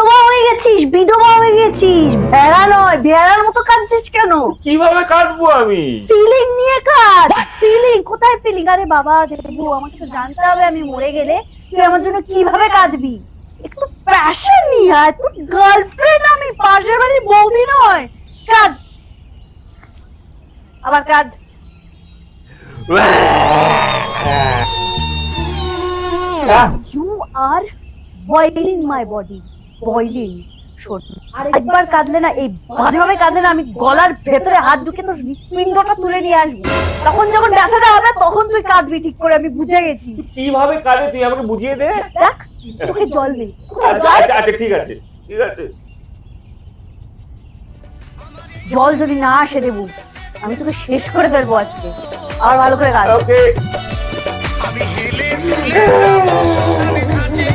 বিধবা হয়ে গেছিস, বিধবা হয়ে গেছিস। ভেড়া নয়, ভেড়ার মতো কাঁদছিস কেন? কিভাবে কাটবো আমি? ফিলিং নিয়ে কাঁদ। ফিলিং কোথায়? ফিলিং? আরে বাবা দেবু, আমাকে তো জানতে হবে আমি মরে গেলে তুই আমার জন্য কিভাবে কাঁদবি। একটু প্যাশন নিয়ে আয়। তুই গার্লফ্রেন্ড, আমি পাশের বাড়ির বৌদি নয়। কাঁদ, আবার কাঁদ। You are boiling my body. Boiling. শোন, আরেকবার কাঁদলে না, এই বাজেভাবে কাঁদলে না, আমি গলার ভেতরে হাত ঢুকে তোর হৃৎপিণ্ডটা তুলে নিয়ে আসবো। তখন যখন ব্যথাটা হবে তখন তুই কাঁদবি, ঠিক করে, আমি বুঝে গেছি। কিভাবে কাটে তুই আমাকে বুঝিয়ে দে। দেখ, চোখে জল নেই। আচ্ছা আচ্ছা, ঠিক আছে ঠিক আছে। জল যদি না আসে দেবু, আমি তোকে শেষ করে ফেলবো আজকে। আর ভালো করে কাঁদ। ওকে। আমি হেলে দুলে যাব শ্মশানে ঘাটে